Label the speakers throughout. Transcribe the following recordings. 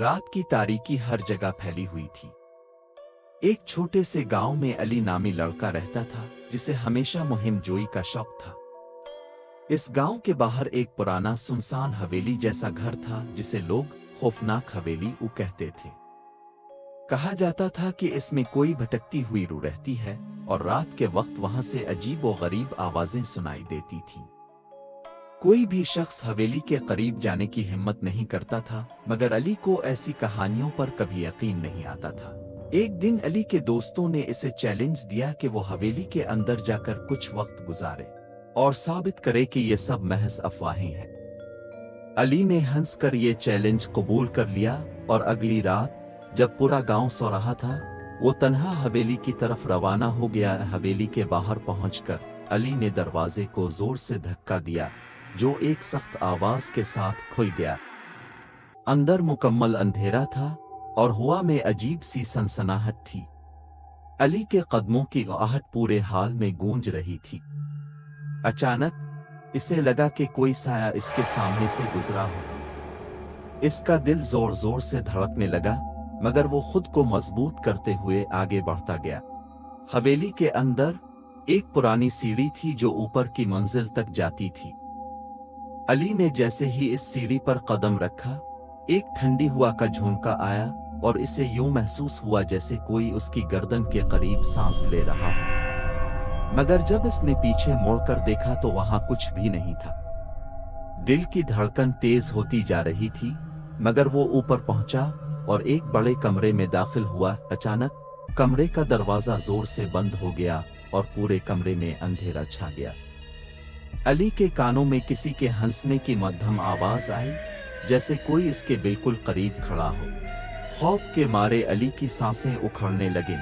Speaker 1: रात की तारीकी हर जगह फैली हुई थी। एक छोटे से गांव में अली नामी लड़का रहता था जिसे हमेशा मुहिम जोई का शौक था। इस गांव के बाहर एक पुराना सुनसान हवेली जैसा घर था जिसे लोग खौफनाक हवेली कहते थे। कहा जाता था कि इसमें कोई भटकती हुई रूह रहती है और रात के वक्त वहां से अजीब और गरीब आवाजें सुनाई देती थीं। कोई भी शख्स हवेली के करीब जाने की हिम्मत नहीं करता था, मगर अली को ऐसी कहानियों पर कभी यकीन नहीं आता था। एक दिन अली के दोस्तों ने इसे चैलेंज दिया कि वो हवेली के अंदर जाकर कुछ वक्त गुजारे और साबित करे कि ये सब महज अफवाहें हैं। अली ने हंसकर ये चैलेंज कबूल कर लिया और अगली रात जब पूरा गांव सो रहा था, वो तन्हा हवेली की तरफ रवाना हो गया। हवेली के बाहर पहुंचकर अली ने दरवाजे को जोर से धक्का दिया, जो एक सख्त आवाज के साथ खुल गया। अंदर मुकम्मल अंधेरा था और हवा में अजीब सी सनसनाहट थी। अली के कदमों की आहट पूरे हाल में गूंज रही थी। अचानक इसे लगा कि कोई साया इसके सामने से गुजरा हो। इसका दिल जोर जोर से धड़कने लगा, मगर वो खुद को मजबूत करते हुए आगे बढ़ता गया। हवेली के अंदर एक पुरानी सीढ़ी थी जो ऊपर की मंजिल तक जाती थी। अली ने जैसे ही इस सीढ़ी पर कदम रखा, एक ठंडी हवा का झोंका आया और इसे यूं महसूस हुआ जैसे कोई उसकी गर्दन के करीब सांस ले रहा हो। मगर जब इसने पीछे मुड़कर देखा तो वहां कुछ भी नहीं था। दिल की धड़कन तेज होती जा रही थी, मगर वो ऊपर पहुंचा और एक बड़े कमरे में दाखिल हुआ। अचानक कमरे का दरवाजा जोर से बंद हो गया और पूरे कमरे में अंधेरा छा गया। अली के कानों में किसी के हंसने की मध्यम आवाज आई, जैसे कोई इसके बिल्कुल करीब खड़ा हो। खौफ के मारे अली की सांसें उखड़ने लगीं।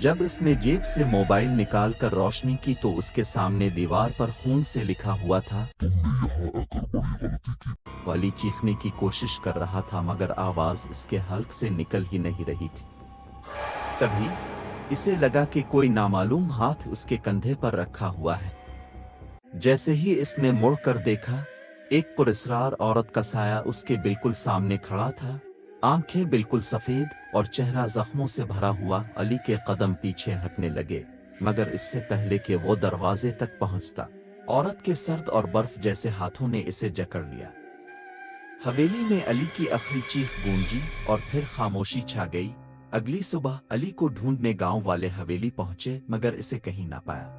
Speaker 1: जब इसने जेब से मोबाइल निकाल कर रोशनी की तो उसके सामने दीवार पर खून से लिखा हुआ था, तुमने यहाँ आकर बड़ी गलती की। अली चीखने की कोशिश कर रहा था, मगर आवाज इसके हल्क से निकल ही नहीं रही थी। तभी इसे लगा कि कोई नामालूम हाथ उसके कंधे पर रखा हुआ है। जैसे ही इसने मुड़कर देखा, एक पुरस्कार औरत का साया उसके बिल्कुल सामने खड़ा था। आंखें बिल्कुल सफेद और चेहरा जख्मों से भरा हुआ। अली के कदम पीछे हटने लगे, मगर इससे पहले कि वो दरवाजे तक पहुंचता, औरत के सर्द और बर्फ जैसे हाथों ने इसे जकड़ लिया। हवेली में अली की आखिरी चीख गूंजी और फिर खामोशी छा गई। अगली सुबह अली को ढूंढने गांव वाले हवेली पहुंचे, मगर इसे कहीं ना पाया।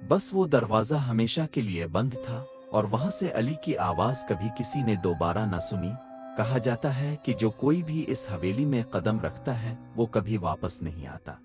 Speaker 1: बस वो दरवाजा हमेशा के लिए बंद था और वहां से अली की आवाज कभी किसी ने दोबारा न सुनी। कहा जाता है कि जो कोई भी इस हवेली में कदम रखता है वो कभी वापस नहीं आता।